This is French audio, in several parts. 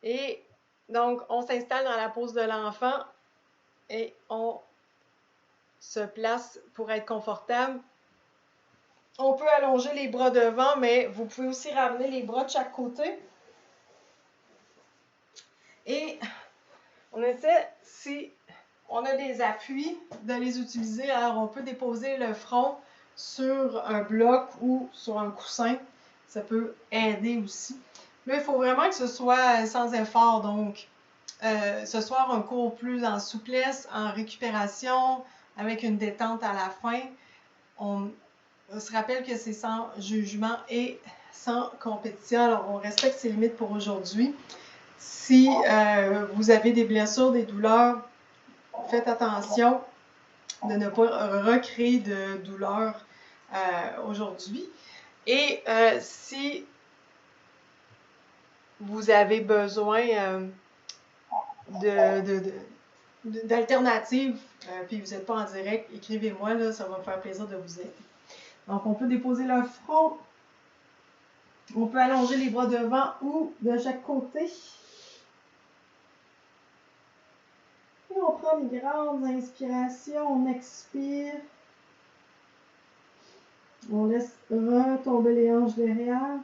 Et donc, on s'installe dans la pose de l'enfant et on se place pour être confortable. On peut allonger les bras devant, mais vous pouvez aussi ramener les bras de chaque côté. Et on essaie, si on a des appuis, de les utiliser. Alors, on peut déposer le front sur un bloc ou sur un coussin. Ça peut aider aussi. Là, il faut vraiment que ce soit sans effort. Donc, ce soir, un cours plus en souplesse, en récupération, avec une détente à la fin. On se rappelle que c'est sans jugement et sans compétition. Alors, on respecte ses limites pour aujourd'hui. Si vous avez des blessures, des douleurs, faites attention de ne pas recréer de douleurs aujourd'hui. Et si vous avez besoin d'alternatives, puis vous n'êtes pas en direct, écrivez-moi, là, ça va me faire plaisir de vous aider. Donc, on peut déposer le front. On peut allonger les bras devant ou de chaque côté. Et on prend des grandes inspirations, on expire. On laisse retomber les hanches derrière.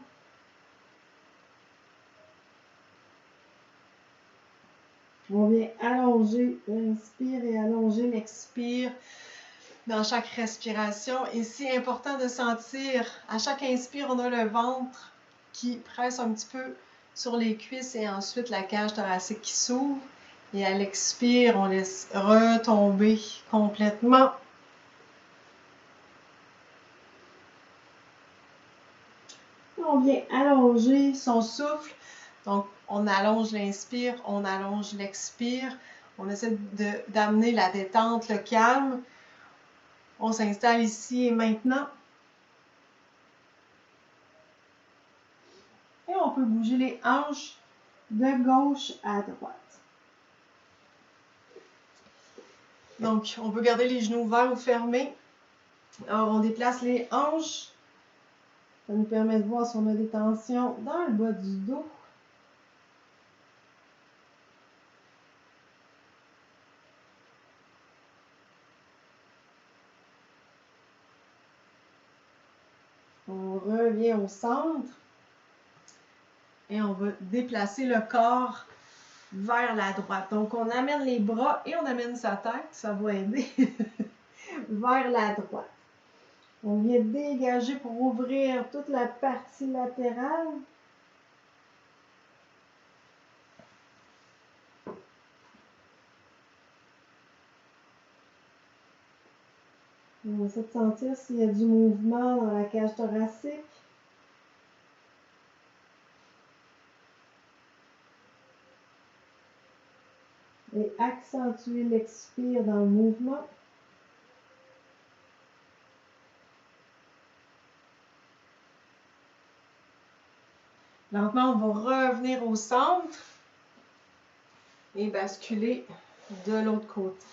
On vient allonger l'inspire et allonger l'expire dans chaque respiration. Et c'est important de sentir, à chaque inspire, on a le ventre qui presse un petit peu sur les cuisses et ensuite la cage thoracique qui s'ouvre. Et à l'expire, on laisse retomber complètement. On vient allonger son souffle. Donc, on allonge l'inspire, on allonge l'expire. On essaie d'amener la détente, le calme. On s'installe ici et maintenant. Et on peut bouger les hanches de gauche à droite. Donc, on peut garder les genoux ouverts ou fermés. Alors, on déplace les hanches. Ça nous permet de voir si on a des tensions dans le bas du dos. On revient au centre. Et on va déplacer le corps vers la droite. Donc, on amène les bras et on amène sa tête. Ça va aider. Vers la droite. On vient dégager pour ouvrir toute la partie latérale. On essaie de sentir s'il y a du mouvement dans la cage thoracique. Et accentuer l'expire dans le mouvement. Lentement, on va revenir au centre et basculer de l'autre côté.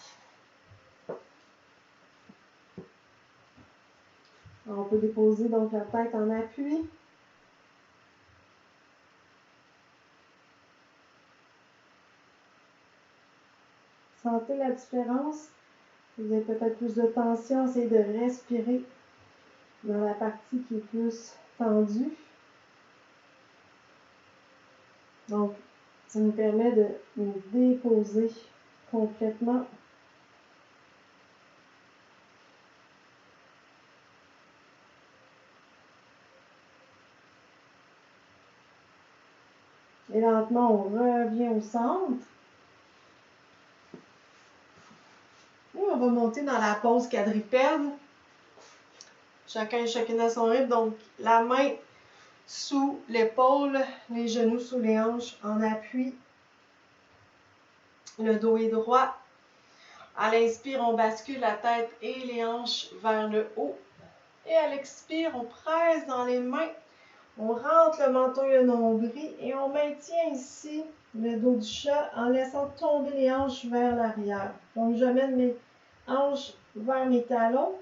On peut déposer donc la tête en appui. Sentez la différence. Vous avez peut-être plus de tension, essayez de respirer dans la partie qui est plus tendue. Donc, ça nous permet de nous déposer complètement. Et lentement, on revient au centre. Et on va monter dans la pose quadrupède. Chacun et chacune à son rythme. Donc, la main sous l'épaule, les genoux sous les hanches en appui. Le dos est droit. À l'inspire, on bascule la tête et les hanches vers le haut. Et à l'expire, on presse dans les mains. On rentre le menton et le nombril et on maintient ici le dos du chat en laissant tomber les hanches vers l'arrière. Donc, j'amène mes hanches vers mes talons.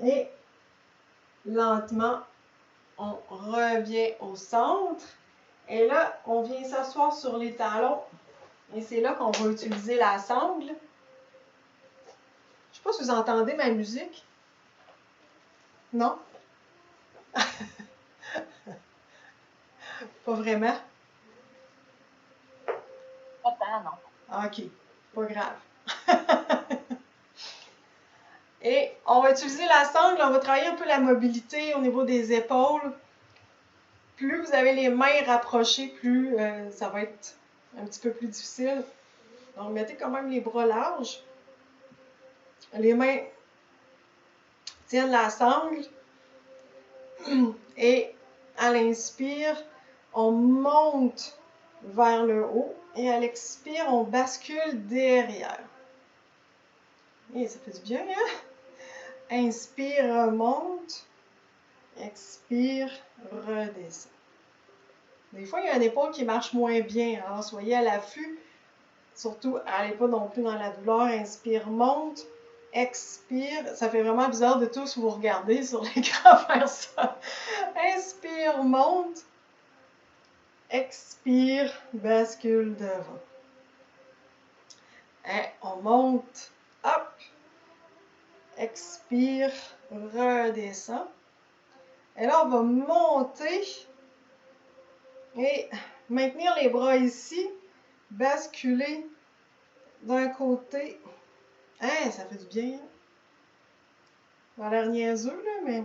Et lentement, on revient au centre. Et là, on vient s'asseoir sur les talons. Et c'est là qu'on va utiliser la sangle. Je ne sais pas si vous entendez ma musique. Non? Pas vraiment? Pas tant, non. OK, pas grave. Et on va utiliser la sangle, on va travailler un peu la mobilité au niveau des épaules. Plus vous avez les mains rapprochées, plus ça va être un petit peu plus difficile. Donc, mettez quand même les bras larges. Les mains tiennent la sangle. Et à l'inspire, on monte vers le haut. Et à l'expire, on bascule derrière. Et ça fait du bien, hein? Inspire, remonte. Expire, redescend. Des fois, il y a une épaule qui marche moins bien. Alors, soyez à l'affût. Surtout, n'allez pas non plus dans la douleur. Inspire, monte. Expire. Ça fait vraiment bizarre de tous vous regarder sur l'écran faire ça. Inspire, monte. Expire, bascule devant. Et on monte. Hop. Expire, redescend. Et là, on va monter et maintenir les bras ici. Basculer d'un côté. Hein, ça fait du bien. Ça a l'air niaiseux, là, mais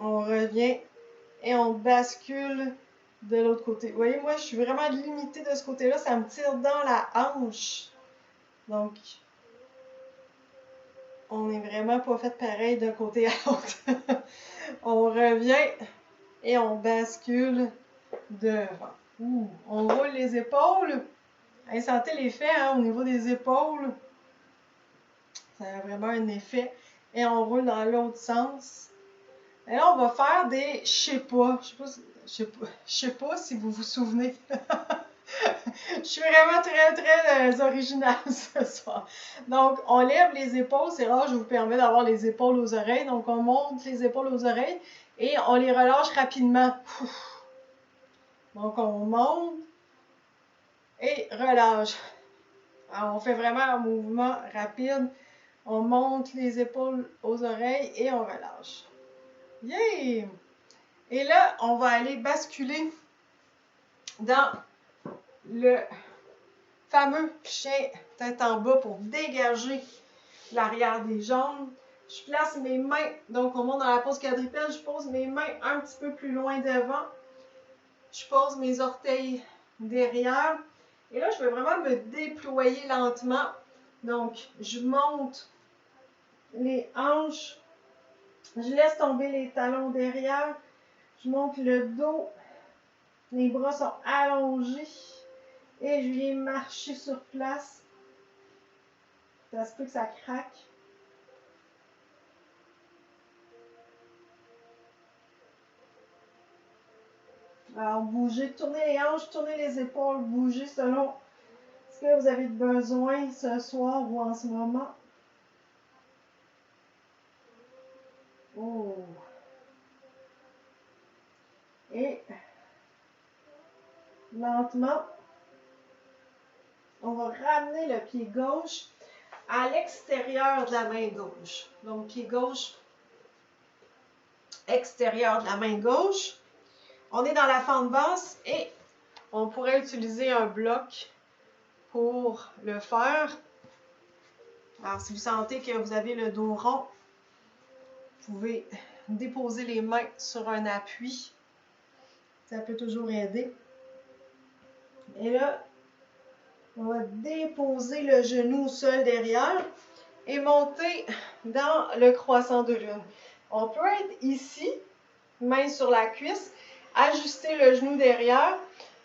on revient et on bascule de l'autre côté. Vous voyez, moi, je suis vraiment limitée de ce côté-là. Ça me tire dans la hanche. Donc, on n'est vraiment pas fait pareil d'un côté à l'autre. On revient et on bascule devant. Ouh, on roule les épaules. Hey, sentez l'effet hein, au niveau des épaules. Ça a vraiment un effet. Et on roule dans l'autre sens. Et là, on va faire des je sais pas si vous vous souvenez. Je suis vraiment très, très originale ce soir. Donc, on lève les épaules. C'est rare, je vous permets d'avoir les épaules aux oreilles. Donc, on monte les épaules aux oreilles et on les relâche rapidement. Donc, on monte et relâche. Alors, on fait vraiment un mouvement rapide. On monte les épaules aux oreilles et on relâche. Yeah! Et là, on va aller basculer dans le fameux chien tête en bas pour dégager l'arrière des jambes. Je place mes mains, donc on monte dans la pose quadrupède, je pose mes mains un petit peu plus loin devant. Je pose mes orteils derrière. Et là, je vais vraiment me déployer lentement. Donc, je monte les hanches. Je laisse tomber les talons derrière. Je monte le dos. Les bras sont allongés. Et je viens marcher sur place. Ça se peut que ça craque. Alors, bougez, tournez les hanches, tournez les épaules, bougez selon ce que vous avez besoin ce soir ou en ce moment. Oh. Et lentement, on va ramener le pied gauche à l'extérieur de la main gauche. Donc, pied gauche, extérieur de la main gauche. On est dans la fente basse et on pourrait utiliser un bloc pour le faire. Alors, si vous sentez que vous avez le dos rond, vous pouvez déposer les mains sur un appui. Ça peut toujours aider. Et là, on va déposer le genou au sol derrière et monter dans le croissant de lune. On peut être ici, main sur la cuisse, ajuster le genou derrière.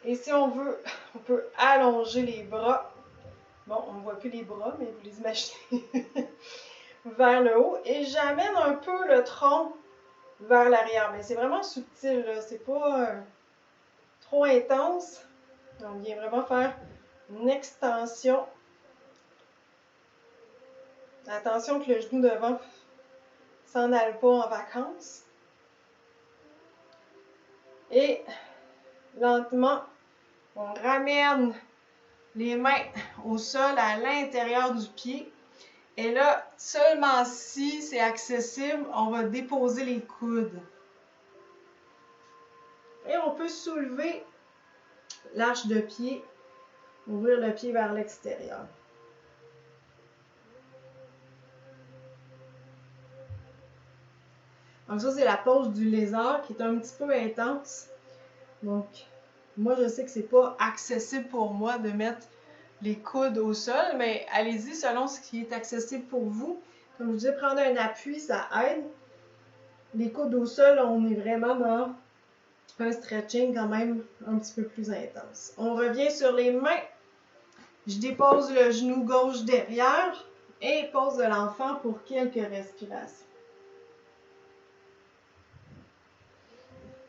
Et si on veut, on peut allonger les bras. Bon, on ne voit plus les bras, mais vous les imaginez vers le haut. Et j'amène un peu le tronc vers l'arrière. Mais c'est vraiment subtil, c'est pas trop intense. On vient vraiment faire une extension. Attention que le genou devant s'en allent pas en vacances. Et lentement, on ramène les mains au sol à l'intérieur du pied. Et là, seulement si c'est accessible, on va déposer les coudes. Et on peut soulever l'arche de pied, ouvrir le pied vers l'extérieur. Donc ça, c'est la pose du lézard qui est un petit peu intense. Donc, moi, je sais que c'est pas accessible pour moi de mettre les coudes au sol, mais allez-y selon ce qui est accessible pour vous. Comme je disais, prendre un appui, ça aide. Les coudes au sol, on est vraiment dans un stretching quand même un petit peu plus intense. On revient sur les mains. Je dépose le genou gauche derrière et pose de l'enfant pour quelques respirations.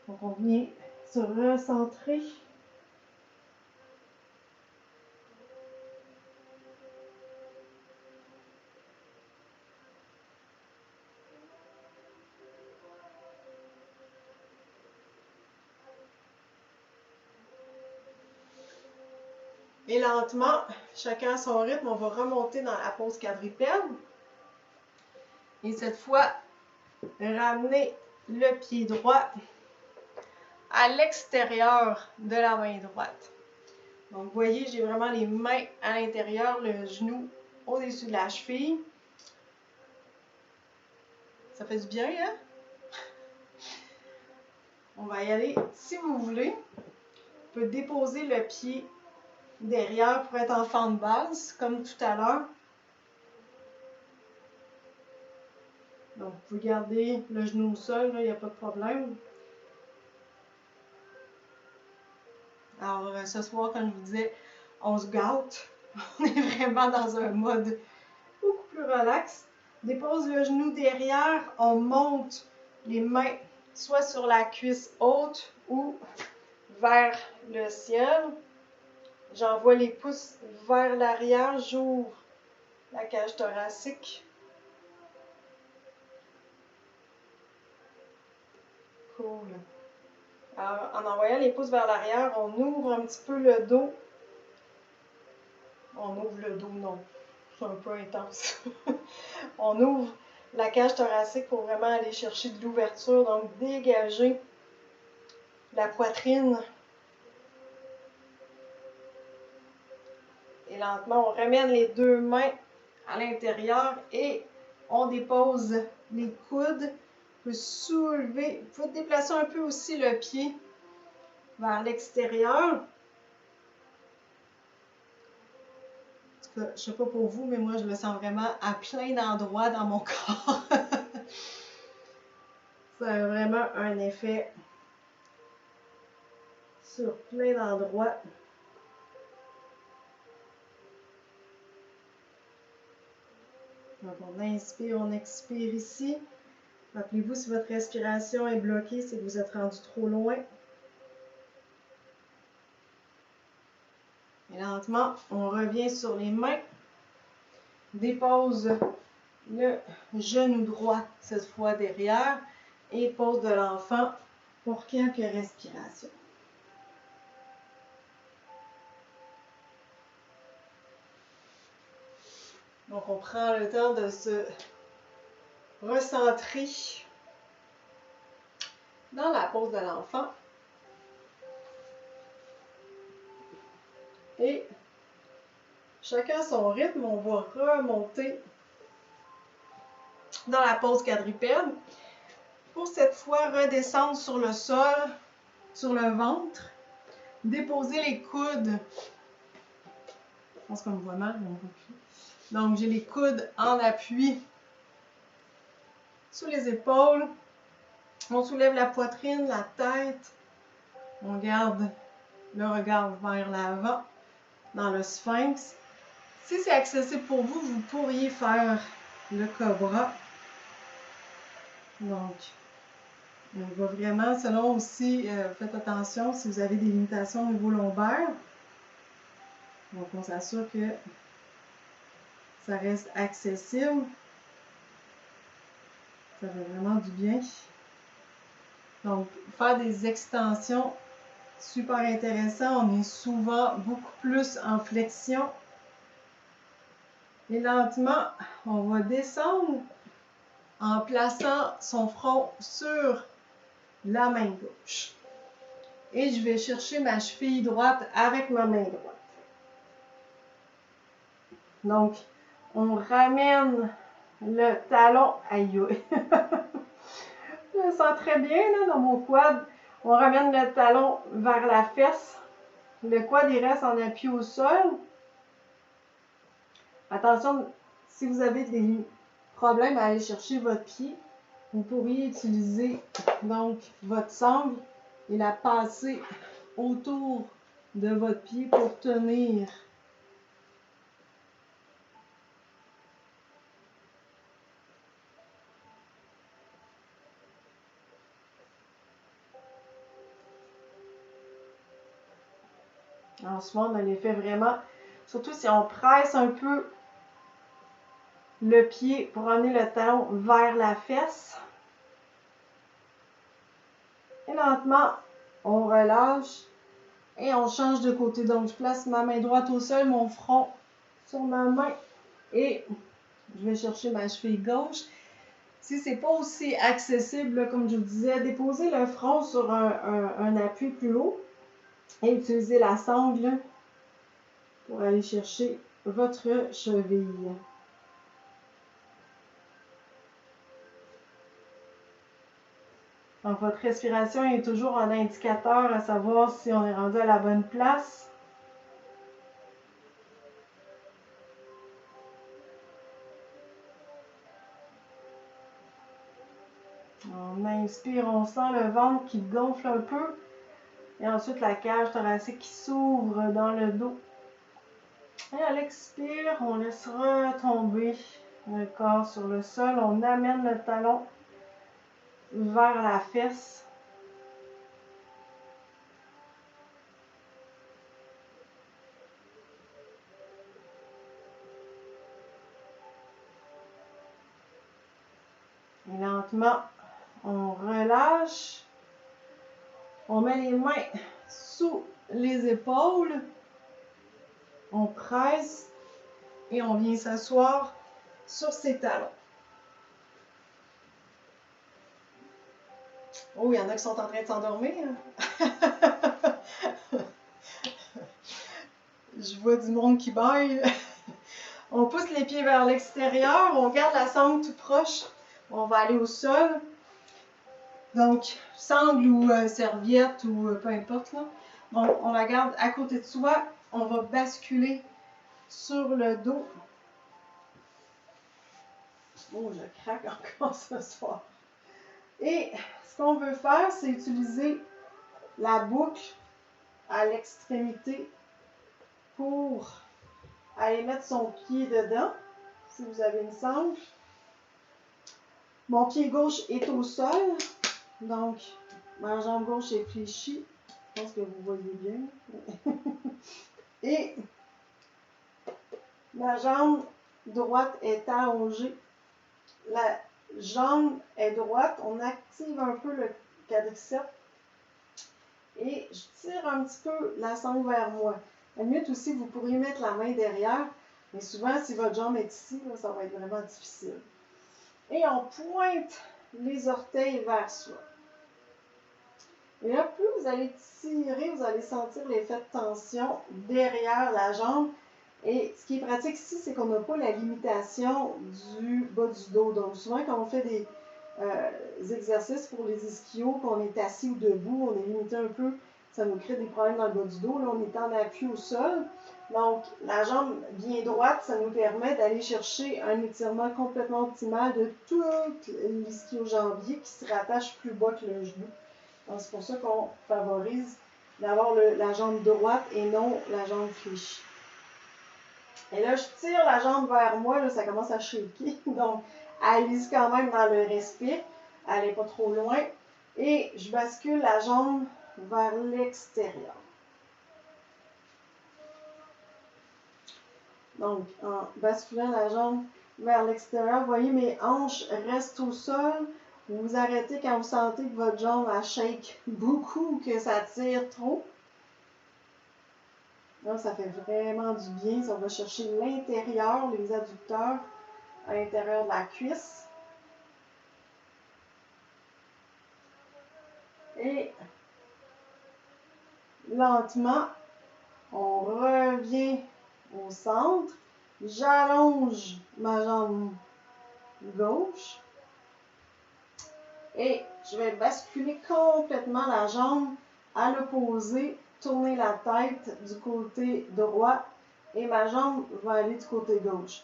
Donc, on vient se recentrer. Et lentement, chacun à son rythme, on va remonter dans la pose quadrupède. Et cette fois, ramener le pied droit à l'extérieur de la main droite. Donc, vous voyez, j'ai vraiment les mains à l'intérieur, le genou au-dessus de la cheville. Ça fait du bien, hein? On va y aller. Si vous voulez, on peut déposer le pied derrière pour être en fente basse, comme tout à l'heure. Donc, vous pouvez garder le genou au sol, il n'y a pas de problème. Alors, ce soir, comme je vous disais, on se gâte. On est vraiment dans un mode beaucoup plus relax. Dépose le genou derrière, on monte les mains soit sur la cuisse haute ou vers le ciel. J'envoie les pouces vers l'arrière, j'ouvre la cage thoracique. Cool. Alors, en envoyant les pouces vers l'arrière, on ouvre un petit peu le dos. On ouvre le dos, non. C'est un peu intense. On ouvre la cage thoracique pour vraiment aller chercher de l'ouverture, donc dégager la poitrine. Et lentement, on ramène les deux mains à l'intérieur et on dépose les coudes. Vous pouvez soulever, vous pouvez déplacer un peu aussi le pied vers l'extérieur. Je ne sais pas pour vous, mais moi, je le sens vraiment à plein d'endroits dans mon corps. Ça a vraiment un effet sur plein d'endroits. Donc, on inspire, on expire ici. Rappelez-vous, si votre respiration est bloquée, c'est que vous êtes rendu trop loin. Et lentement, on revient sur les mains. Dépose le genou droit, cette fois derrière, et pose de l'enfant pour quelques respirations. Donc, on prend le temps de se recentrer dans la pose de l'enfant. Et chacun à son rythme, on va remonter dans la pose quadrupède. Pour cette fois, redescendre sur le sol, sur le ventre. Déposer les coudes. Je pense qu'on me voit mal, mais on ne voit plus. Donc, j'ai les coudes en appui sous les épaules. On soulève la poitrine, la tête. On garde le regard vers l'avant dans le sphinx. Si c'est accessible pour vous, vous pourriez faire le cobra. Donc, on va vraiment, selon aussi, faites attention si vous avez des limitations au niveau lombaire. Donc, on s'assure que ça reste accessible. Ça fait vraiment du bien. Donc, faire des extensions, super intéressant. On est souvent beaucoup plus en flexion. Et lentement, on va descendre en plaçant son front sur la main gauche. Et je vais chercher ma cheville droite avec ma main droite. Donc, on ramène le talon. Aïe, je me sens très bien là, dans mon quad. On ramène le talon vers la fesse. Le quad il reste en appui au sol. Attention, si vous avez des problèmes à aller chercher votre pied, vous pourriez utiliser donc votre sangle et la passer autour de votre pied pour tenir. En ce moment, on a l'effet vraiment, surtout si on presse un peu le pied pour amener le talon vers la fesse. Et lentement, on relâche et on change de côté. Donc, je place ma main droite au sol, mon front sur ma main et je vais chercher ma cheville gauche. Si ce n'est pas aussi accessible, là, comme je vous disais, déposez le front sur un appui plus haut et utilisez la sangle pour aller chercher votre cheville. Donc, votre respiration est toujours un indicateur à savoir si on est rendu à la bonne place. On inspire, on sent le ventre qui gonfle un peu. Et ensuite, la cage thoracique qui s'ouvre dans le dos. Et à l'expire, on laisse retomber le corps sur le sol. On amène le talon vers la fesse. Et lentement, on relâche. On met les mains sous les épaules. On presse et on vient s'asseoir sur ses talons. Oh, il y en a qui sont en train de s'endormir. Je vois du monde qui baille. On pousse les pieds vers l'extérieur. On garde la sangle tout proche. On va aller au sol. Donc, sangle ou serviette ou peu importe. Là. Donc, on la garde à côté de soi. On va basculer sur le dos. Oh, je craque encore ce soir. Et ce qu'on veut faire, c'est utiliser la boucle à l'extrémité pour aller mettre son pied dedans, si vous avez une sangle. Mon pied gauche est au sol, donc ma jambe gauche est fléchie. Je pense que vous voyez bien. Et ma jambe droite est allongée. La jambe est droite. On active un peu le quadriceps. Et je tire un petit peu la sangle vers moi. À la limite aussi, vous pourriez mettre la main derrière. Mais souvent, si votre jambe est ici, là, ça va être vraiment difficile. Et on pointe les orteils vers soi. Et là, plus vous allez tirer, vous allez sentir l'effet de tension derrière la jambe. Et ce qui est pratique ici, c'est qu'on n'a pas la limitation du bas du dos. Donc, souvent, quand on fait des exercices pour les ischios, qu'on est assis ou debout, on est limité un peu, ça nous crée des problèmes dans le bas du dos. Là, on est en appui au sol. Donc, la jambe bien droite, ça nous permet d'aller chercher un étirement complètement optimal de tout l'ischio-jambier qui se rattache plus bas que le genou. Donc, c'est pour ça qu'on favorise d'avoir la jambe droite et non la jambe fléchie. Et là, je tire la jambe vers moi, là, ça commence à shaker. Donc, allez-y quand même dans le respire. Allez pas trop loin. Et je bascule la jambe vers l'extérieur. Donc, en basculant la jambe vers l'extérieur. Vous voyez, mes hanches restent au sol. Vous vous arrêtez quand vous sentez que votre jambe elle shake beaucoup ou que ça tire trop. Là, ça fait vraiment du bien. Ça va chercher l'intérieur, les adducteurs, à l'intérieur de la cuisse. Et lentement, on revient au centre. J'allonge ma jambe gauche. Et je vais basculer complètement la jambe à l'opposé, tourner la tête du côté droit et ma jambe va aller du côté gauche.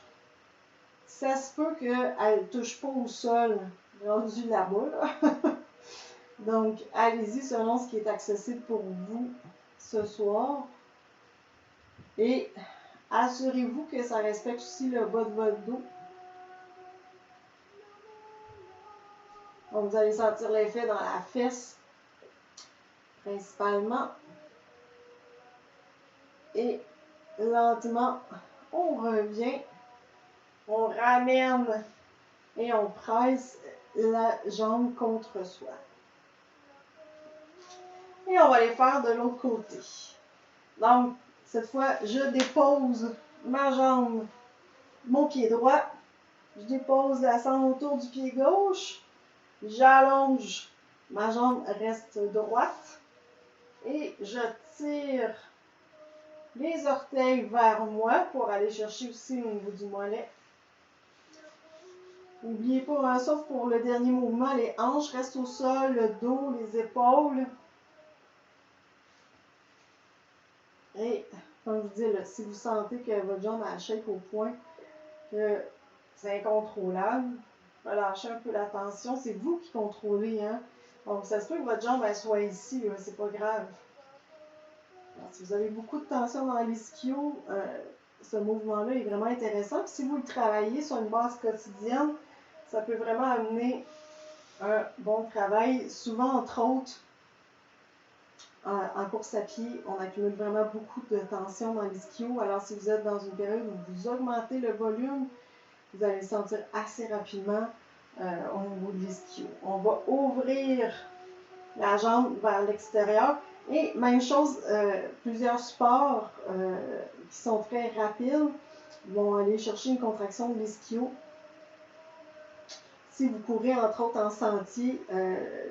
Ça se peut qu'elle ne touche pas au sol rendu là-bas. Là. Donc, allez-y selon ce qui est accessible pour vous ce soir. Et assurez-vous que ça respecte aussi le bas de votre dos. Donc, vous allez sentir l'effet dans la fesse, principalement. Et lentement, on revient, on ramène et on presse la jambe contre soi. Et on va les faire de l'autre côté. Donc, cette fois, je dépose ma jambe, mon pied droit. Je dépose la sangle autour du pied gauche. J'allonge, ma jambe reste droite. Et je tire les orteils vers moi pour aller chercher aussi au niveau du mollet. N'oubliez pas, hein, sauf pour le dernier mouvement, les hanches restent au sol, le dos, les épaules. Et, comme je vous dis, là, si vous sentez que votre jambe a shake au point que c'est incontrôlable, relâchez un peu la tension. C'est vous qui contrôlez. Hein? Donc, ça se peut que votre jambe elle soit ici, c'est pas grave. Alors, si vous avez beaucoup de tension dans l'ischio, ce mouvement-là est vraiment intéressant. Puis si vous le travaillez sur une base quotidienne, ça peut vraiment amener un bon travail. Souvent, entre autres, en course à pied, on accumule vraiment beaucoup de tension dans l'ischio. Alors, si vous êtes dans une période où vous augmentez le volume, vous allez le sentir assez rapidement au niveau de l'ischio. On va ouvrir la jambe vers l'extérieur. Et même chose, plusieurs sports qui sont très rapides vont aller chercher une contraction de l'ischio. Si vous courez entre autres en sentier,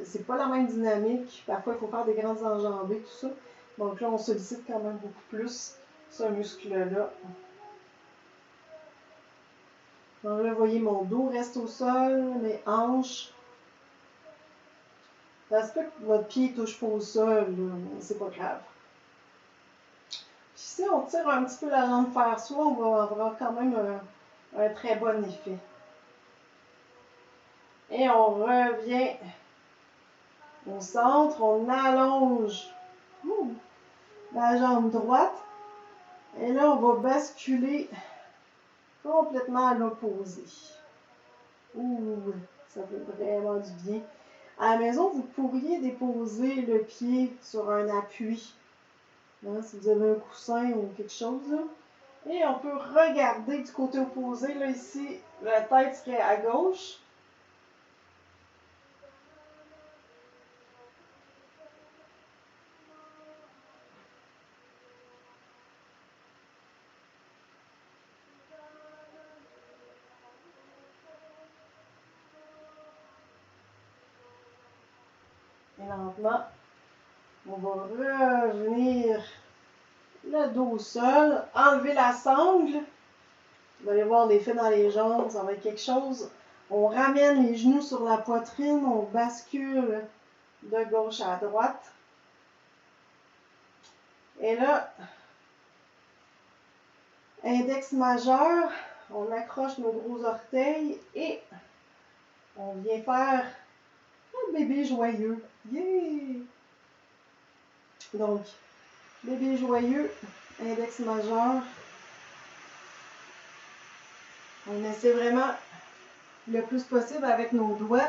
c'est pas la même dynamique. Parfois, il faut faire des grandes enjambées, tout ça. Donc là, on sollicite quand même beaucoup plus ce muscle-là. Donc là, vous voyez, mon dos reste au sol, mes hanches. Ça se peut que votre pied ne touche pas au sol, mais c'est pas grave. Puis si on tire un petit peu la jambe vers soi, on va avoir quand même un très bon effet. Et on revient au centre, on allonge la jambe droite. Et là, on va basculer complètement à l'opposé. Ouh, ça fait vraiment du bien. À la maison, vous pourriez déposer le pied sur un appui. Hein, si vous avez un coussin ou quelque chose. Là. Et on peut regarder du côté opposé. Là, ici, la tête serait à gauche. Et lentement, on va revenir le dos au sol, enlever la sangle. Vous allez voir l'effet dans les jambes, ça va être quelque chose. On ramène les genoux sur la poitrine, on bascule de gauche à droite. Et là, index majeur, on accroche nos gros orteils et on vient faire un bébé joyeux. Yeah! Donc, bébé joyeux, index majeur. On essaie vraiment le plus possible avec nos doigts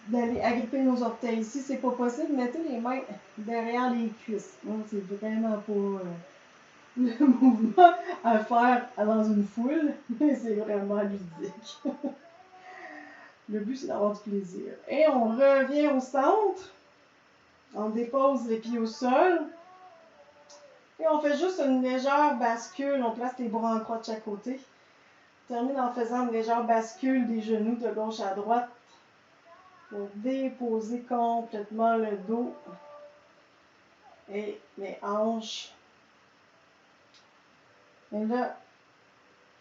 d'aller agripper nos orteils. Si c'est pas possible, mettez les mains derrière les cuisses. Donc, c'est vraiment pas le mouvement à faire dans une foule, mais c'est vraiment ludique. Le but, c'est d'avoir du plaisir. Et on revient au centre. On dépose les pieds au sol. Et on fait juste une légère bascule. On place les bras en croix de chaque côté. On termine en faisant une légère bascule des genoux de gauche à droite pour déposer complètement le dos et les hanches. Et là,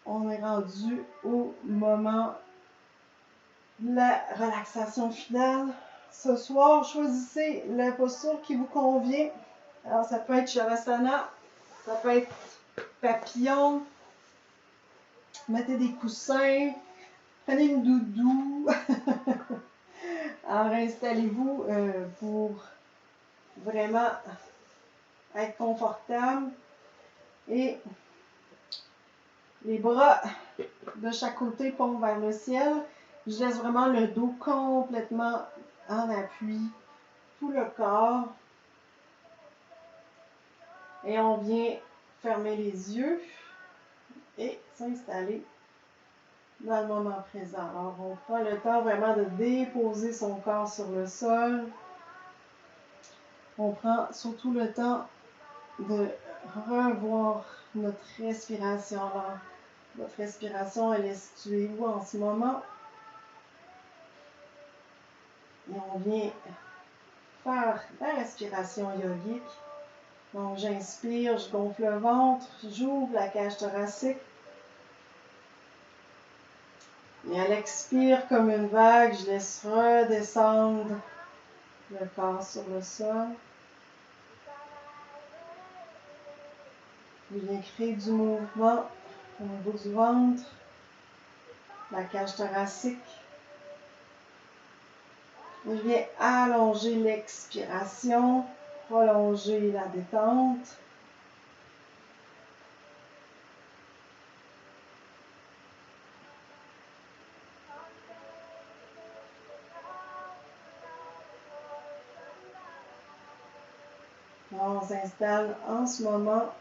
on est rendu au moment de la relaxation finale. Ce soir, choisissez la posture qui vous convient. Alors, ça peut être Shavasana, ça peut être papillon. Mettez des coussins, prenez une doudou. Alors, installez-vous pour vraiment être confortable. Et les bras de chaque côté pompent vers le ciel. Je laisse vraiment le dos complètement en appui, tout le corps. Et on vient fermer les yeux et s'installer dans le moment présent. Alors, on prend le temps vraiment de déposer son corps sur le sol. On prend surtout le temps de revoir notre respiration. Alors, votre respiration, elle est située où en ce moment? Et on vient faire la respiration yogique. Donc, j'inspire, je gonfle le ventre, j'ouvre la cage thoracique. Et à l'expire, comme une vague, je laisse redescendre le corps sur le sol. Je viens créer du mouvement au niveau du ventre, la cage thoracique. Je viens allonger l'expiration, prolonger la détente. On s'installe en ce moment.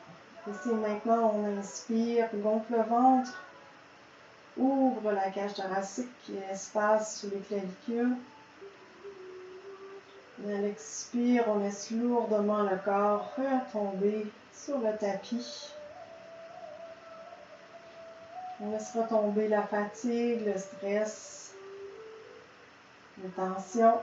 Ici maintenant, on inspire, gonfle le ventre, ouvre la cage thoracique qui est l'espace sous les clavicules. Et à l'expire, on laisse lourdement le corps retomber sur le tapis. On laisse retomber la fatigue, le stress, les tensions.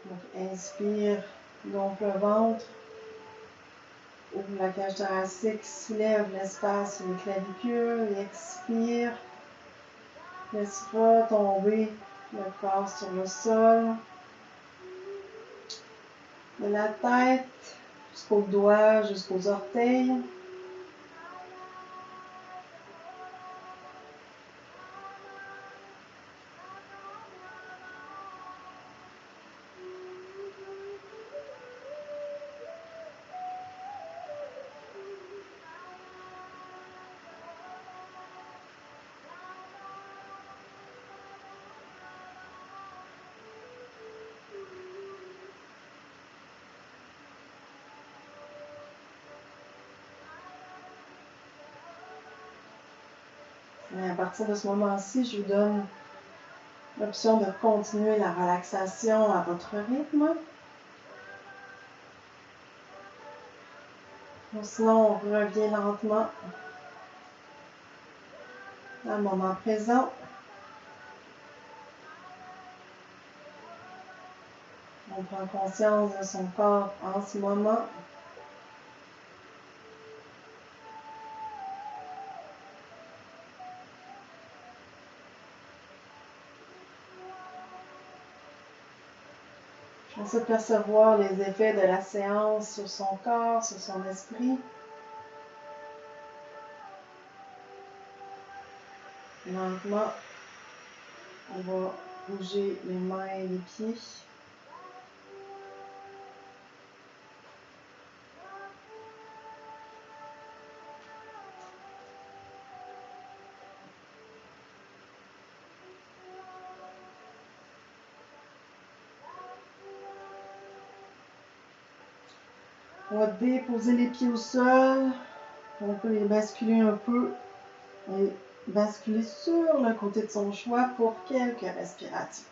Donc, inspire, gonfle le ventre, ouvre la cage thoracique, soulève l'espace sur les clavicules, et expire. Laisse retomber le corps sur le sol. De la tête jusqu'aux doigts, jusqu'aux orteils. Et à partir de ce moment-ci, je vous donne l'option de continuer la relaxation à votre rythme. Ou sinon, on revient lentement dans le moment présent. On prend conscience de son corps en ce moment. On sait percevoir les effets de la séance sur son corps, sur son esprit. Lentement, on va bouger les mains et les pieds. On va déposer les pieds au sol. On peut les basculer un peu et basculer sur le côté de son choix pour quelques respirations.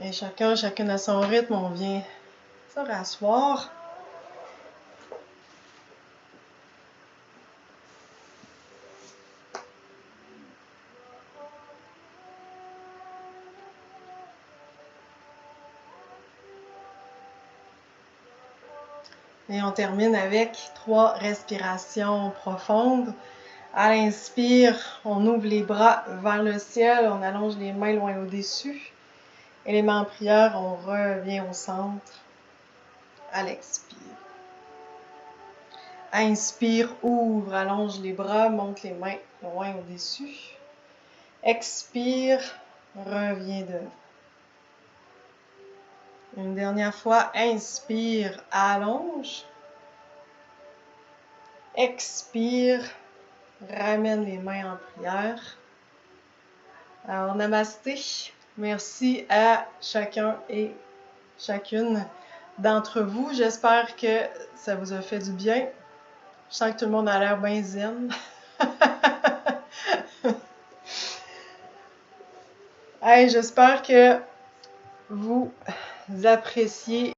Et chacune à son rythme, on vient se rasseoir. Et on termine avec 3 respirations profondes. À l'inspire, on ouvre les bras vers le ciel, on allonge les mains loin au-dessus. Élément en prière, on revient au centre. À l'expire. Inspire, ouvre, allonge les bras, monte les mains loin au-dessus. Expire, reviens devant. Une dernière fois, inspire, allonge. Expire, ramène les mains en prière. Alors, namasté. Merci à chacun et chacune d'entre vous. J'espère que ça vous a fait du bien. Je sens que tout le monde a l'air bien zen. Hey, j'espère que vous appréciez